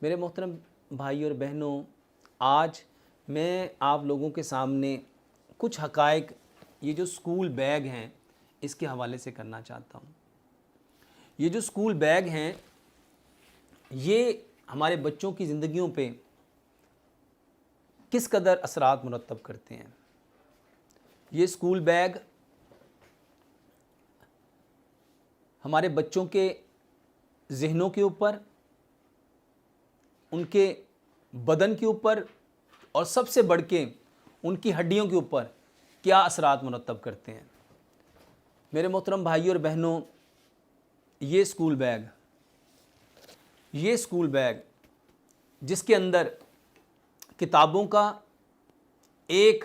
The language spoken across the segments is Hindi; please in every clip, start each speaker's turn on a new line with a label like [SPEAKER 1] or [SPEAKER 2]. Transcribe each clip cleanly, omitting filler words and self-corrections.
[SPEAKER 1] मेरे मोहतरम भाई और बहनों, आज मैं आप लोगों के सामने कुछ हक़ाइक़ ये जो स्कूल बैग हैं इसके हवाले से करना चाहता हूँ। ये जो स्कूल बैग हैं ये हमारे बच्चों की ज़िंदगियों पे किस कदर असरात मुरत्तब करते हैं। ये स्कूल बैग हमारे बच्चों के ज़हनों के ऊपर, उनके बदन के ऊपर और सबसे बढ़ के उनकी हड्डियों के ऊपर क्या असरात मुरत्तब करते हैं। मेरे मोहतरम भाई और बहनों, ये स्कूल बैग जिसके अंदर किताबों का एक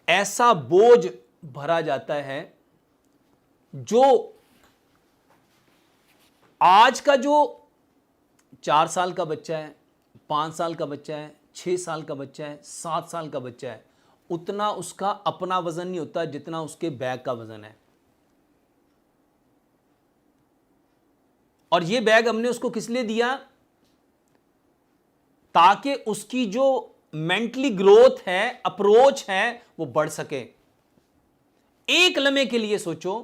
[SPEAKER 1] ऐसा बोझ भरा जाता है जो आज का जो 4 साल का बच्चा है, 5 साल का बच्चा है, 6 साल का बच्चा है, 7 साल का बच्चा है, उतना उसका अपना वज़न नहीं होता जितना उसके बैग का वज़न है। और ये बैग हमने उसको किस लिए दिया? ताकि उसकी जो मेंटली ग्रोथ है, अप्रोच है, वो बढ़ सके। एक लम्हे के लिए सोचो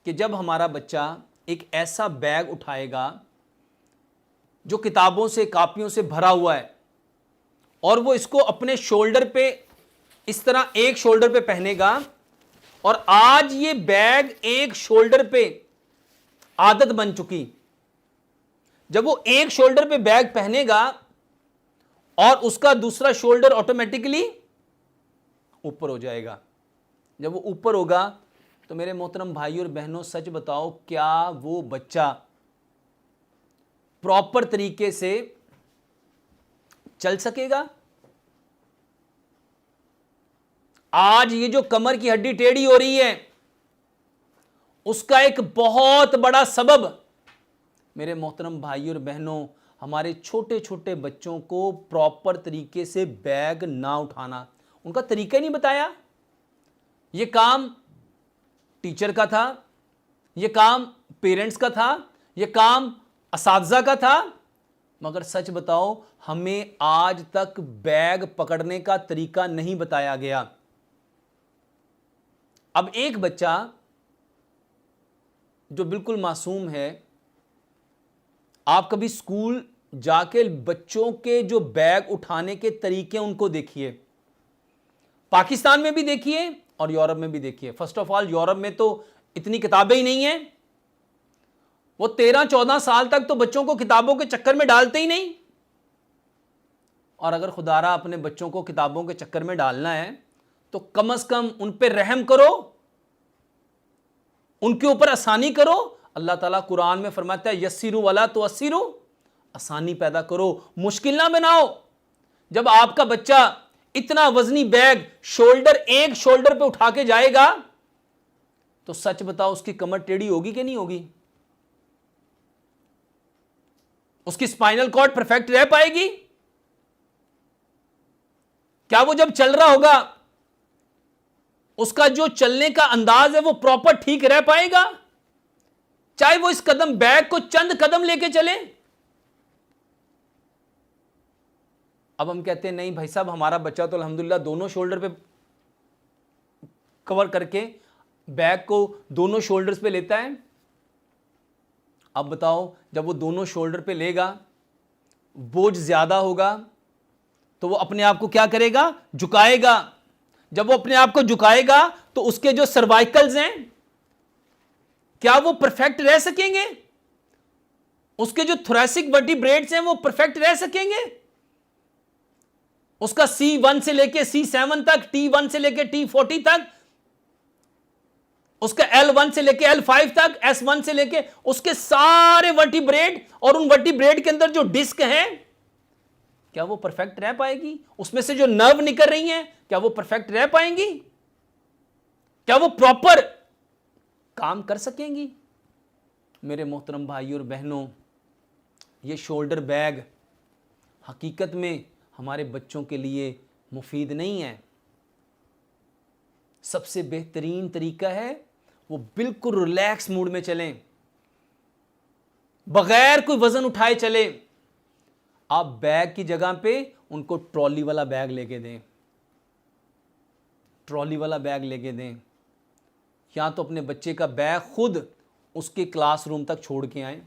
[SPEAKER 1] कि जब हमारा बच्चा एक ऐसा बैग उठाएगा जो किताबों से, कापियों से भरा हुआ है और वो इसको अपने शोल्डर पे इस तरह एक शोल्डर पे पहनेगा, और आज ये बैग एक शोल्डर पे आदत बन चुकी। जब वो एक शोल्डर पे बैग पहनेगा और उसका दूसरा शोल्डर ऑटोमेटिकली ऊपर हो जाएगा। जब वो ऊपर होगा तो मेरे मोहतरम भाई और बहनों, सच बताओ, क्या वो बच्चा प्रॉपर तरीके से चल सकेगा? आज ये जो कमर की हड्डी टेढ़ी हो रही है उसका एक बहुत बड़ा सबब, मेरे मोहतरम भाई और बहनों, हमारे छोटे छोटे बच्चों को प्रॉपर तरीके से बैग ना उठाना, उनका तरीका नहीं बताया। ये काम टीचर का था, ये काम पेरेंट्स का था, ये काम असातिज़ा का था, मगर सच बताओ हमें आज तक बैग पकड़ने का तरीका नहीं बताया गया। अब एक बच्चा जो बिल्कुल मासूम है, आप कभी स्कूल जाके बच्चों के जो बैग उठाने के तरीके उनको देखिए। पाकिस्तान में भी देखिए और यूरोप में भी देखिए। फर्स्ट ऑफ ऑल, यूरोप में तो इतनी किताबें ही नहीं हैं। वो 13-14 साल तक तो बच्चों को किताबों के चक्कर में डालते ही नहीं। और अगर खुदारा अपने बच्चों को किताबों के चक्कर में डालना है तो कम से कम उन पे रहम करो, उनके ऊपर आसानी करो। अल्लाह ताला कुरान में फरमाता है यस्सिरू वला तुअस्सिरू, आसानी पैदा करो, मुश्किल ना बनाओ। जब आपका बच्चा इतना वजनी बैग एक शोल्डर पे उठा के जाएगा तो सच बताओ उसकी कमर टेढ़ी होगी कि नहीं होगी? उसकी स्पाइनल कॉर्ड परफेक्ट रह पाएगी? क्या वो जब चल रहा होगा उसका जो चलने का अंदाज है वो प्रॉपर ठीक रह पाएगा? चाहे वो इस कदम बैग को चंद कदम लेके चले। अब हम कहते हैं नहीं भाई साहब, हमारा बच्चा तो अल्हम्दुलिल्लाह दोनों शोल्डर पे कवर करके बैग को दोनों शोल्डर्स पे लेता है। अब बताओ, जब वो दोनों शोल्डर पे लेगा, बोझ ज्यादा होगा तो वो अपने आप को क्या करेगा? झुकाएगा। जब वो अपने आप को झुकाएगा तो उसके जो सर्वाइकल्स हैं, क्या वो परफेक्ट रह सकेंगे? उसके जो थोरैसिक वर्टिब्रेट्स हैं वो परफेक्ट रह सकेंगे? उसका C1 से लेके C7 तक, T1 से लेके T40 तक, उसका L1 से लेके L5 तक, S1 से लेके उसके सारे वर्टिब्रेट और उन वर्टिब्रेट के अंदर जो डिस्क है, क्या वो परफेक्ट रह पाएगी? उसमें से जो नर्व निकल रही हैं, क्या वो परफेक्ट रह पाएंगी? क्या वो प्रॉपर काम कर सकेंगी? मेरे मोहतरम भाई और बहनों, ये शोल्डर बैग हकीकत में हमारे बच्चों के लिए मुफीद नहीं है। सबसे बेहतरीन तरीका है वो बिल्कुल रिलैक्स मूड में चलें। बगैर कोई वजन उठाए चले। आप बैग की जगह पे उनको ट्रॉली वाला बैग लेके दें, ट्रॉली वाला बैग लेके दें, या तो अपने बच्चे का बैग खुद उसके क्लासरूम तक छोड़ के आए।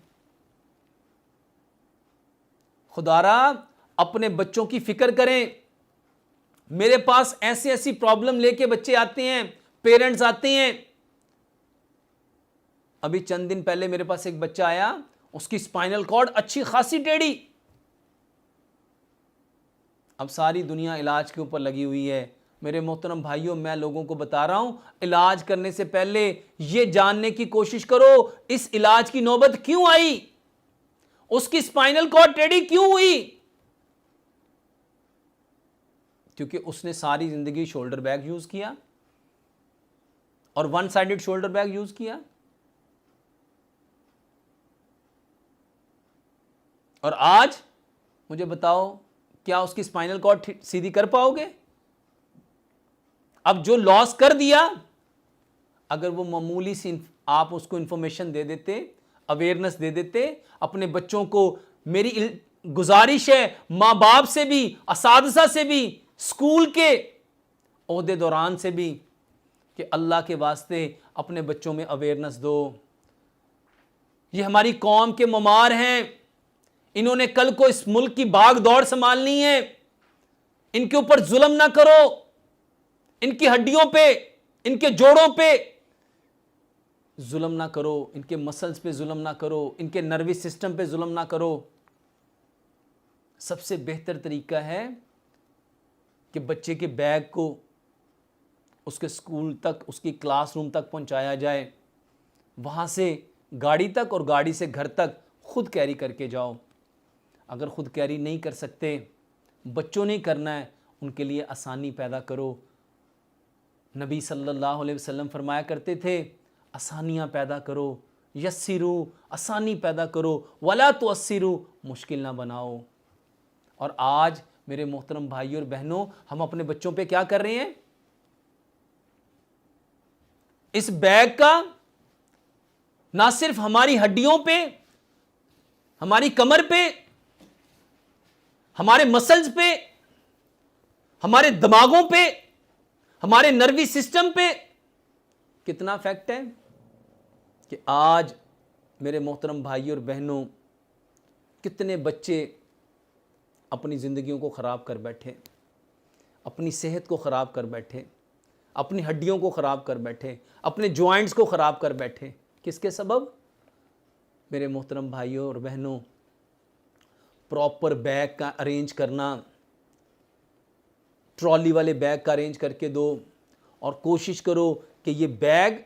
[SPEAKER 1] खुदारा अपने बच्चों की फिक्र करें। मेरे पास ऐसी ऐसी प्रॉब्लम लेके बच्चे आते हैं, पेरेंट्स आते हैं। अभी चंद दिन पहले मेरे पास एक बच्चा आया, उसकी स्पाइनल कॉर्ड अच्छी खासी टेढ़ी। अब सारी दुनिया इलाज के ऊपर लगी हुई है। मेरे मोहतरम भाइयों, मैं लोगों को बता रहा हूं, इलाज करने से पहले यह जानने की कोशिश करो इस इलाज की नौबत क्यों आई, उसकी स्पाइनल कॉर्ड टेढ़ी क्यों हुई। क्योंकि उसने सारी जिंदगी शोल्डर बैग यूज किया और one sided shoulder bag use किया, और आज मुझे बताओ क्या उसकी स्पाइनल कॉर्ड सीधी कर पाओगे। अब जो लॉस कर दिया, अगर वो मामूली सी आप उसको इंफॉर्मेशन दे देते, अवेयरनेस दे देते अपने बच्चों को। मेरी गुजारिश है मां बाप से भी, असातिज़ा से भी, स्कूल के ओहदेदारान से भी, कि अल्लाह के वास्ते अपने बच्चों में अवेयरनेस दो। ये हमारी कौम के ममार हैं, इन्होंने कल को इस मुल्क की भाग दौड़ संभालनी है। इनके ऊपर जुल्म ना करो, इनकी हड्डियों पे, इनके जोड़ों पे जुल्म ना करो, इनके मसल्स पे जुल्म ना करो, इनके नर्वस सिस्टम पे जुल्म ना करो। सबसे बेहतर तरीका है कि बच्चे के बैग को उसके स्कूल तक, उसकी क्लासरूम तक पहुंचाया जाए, वहाँ से गाड़ी तक और गाड़ी से घर तक खुद कैरी करके जाओ। अगर खुद कैरी नहीं कर सकते, बच्चों ने करना है, उनके लिए आसानी पैदा करो। नबी सल्लल्लाहु अलैहि वसल्लम फरमाया करते थे, आसानियाँ पैदा करो, यस्सिरू, आसानी पैदा करो, वला तुअस्सिरू, मुश्किल ना बनाओ। और आज मेरे मोहतरम भाइयों और बहनों, हम अपने बच्चों पे क्या कर रहे हैं, इस बैग का ना सिर्फ हमारी हड्डियों पे, हमारी कमर पे, हमारे मसल्स पे, हमारे दिमागों पे, हमारे नर्वी सिस्टम पे कितना इफेक्ट है कि आज मेरे मोहतरम भाइयों और बहनों, कितने बच्चे अपनी ज़िंदगियों को ख़राब कर बैठे, अपनी सेहत को ख़राब कर बैठे, अपनी हड्डियों को ख़राब कर बैठे, अपने जॉइंट्स को ख़राब कर बैठे। किसके सबब? मेरे मोहतरम भाइयों और बहनों, प्रॉपर बैग का अरेंज करना, ट्रॉली वाले बैग का अरेंज करके दो, और कोशिश करो कि ये बैग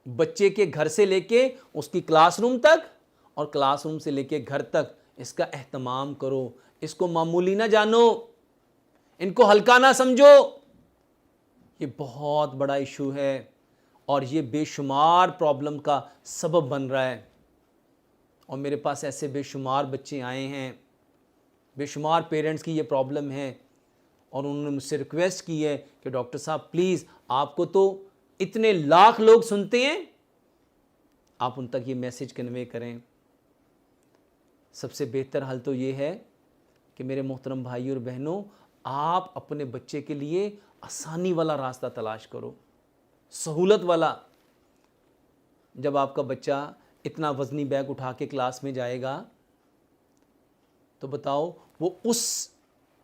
[SPEAKER 1] बच्चे के घर से लेके उसकी क्लासरूम तक और क्लासरूम से लेके घर तक इसका एहतमाम करो। इसको मामूली ना जानो, इनको हल्का ना समझो। ये बहुत बड़ा इशू है और ये बेशुमार प्रॉब्लम का सबब बन रहा है। और मेरे पास ऐसे बेशुमार बच्चे आए हैं, बेशुमार पेरेंट्स की ये प्रॉब्लम है, और उन्होंने मुझसे रिक्वेस्ट की है कि डॉक्टर साहब प्लीज़, आपको तो इतने लाख लोग सुनते हैं, आप उन तक ये मैसेज कन्वे करें। सबसे बेहतर हल तो ये है कि मेरे मोहतरम भाइयों और बहनों, आप अपने बच्चे के लिए आसानी वाला रास्ता तलाश करो, सहूलत वाला। जब आपका बच्चा इतना वज़नी बैग उठा के क्लास में जाएगा, तो बताओ वो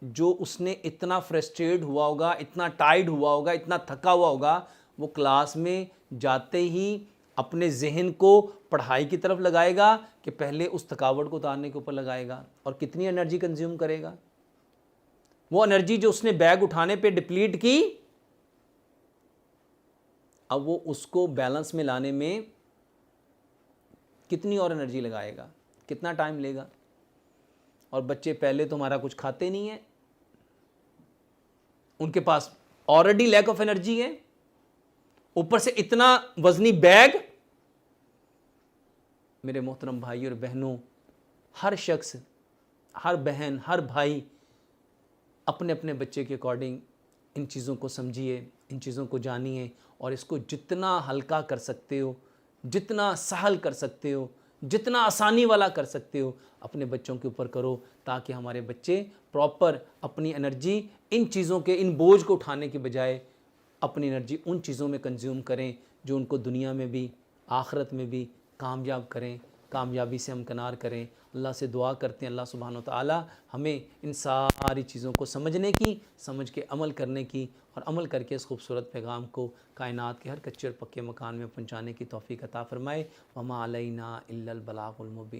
[SPEAKER 1] जो उसने इतना फ्रस्ट्रेट हुआ होगा, इतना टायर्ड हुआ होगा, इतना थका हुआ होगा, वो क्लास में जाते ही अपने जहन को पढ़ाई की तरफ लगाएगा कि पहले उस थकावट को उतारने के ऊपर लगाएगा, और कितनी एनर्जी कंज्यूम करेगा। वो एनर्जी जो उसने बैग उठाने पे डिप्लीट की, अब वो उसको बैलेंस में लाने में कितनी और एनर्जी लगाएगा, कितना टाइम लेगा। और बच्चे पहले तो हमारा कुछ खाते नहीं है, उनके पास ऑलरेडी लैक ऑफ एनर्जी है, ऊपर से इतना वजनी बैग। मेरे मोहतरम भाई और बहनों, हर शख्स, हर बहन, हर भाई अपने अपने बच्चे के अकॉर्डिंग इन चीज़ों को समझिए, इन चीज़ों को जानिए, और इसको जितना हल्का कर सकते हो, जितना सहल कर सकते हो, जितना आसानी वाला कर सकते हो अपने बच्चों के ऊपर करो, ताकि हमारे बच्चे प्रॉपर अपनी एनर्जी इन चीज़ों के, इन बोझ को उठाने के बजाय अपनी एनर्जी उन चीज़ों में कंज्यूम करें जो उनको दुनिया में भी आखिरत में भी कामयाब करें, कामयाबी से हमकिनार करें। अल्लाह से दुआ करते हैं अल्लाह सुब्हानो तआला हमें इन सारी चीज़ों को समझने की, समझ के अमल करने की, और अमल करके इस खूबसूरत पैगाम को कायनात के हर कच्चे और पक्के मकान में पहुँचाने की तौफीक अता फ़रमाए। वमा अलैना इल्लल बलागुल मुबीन।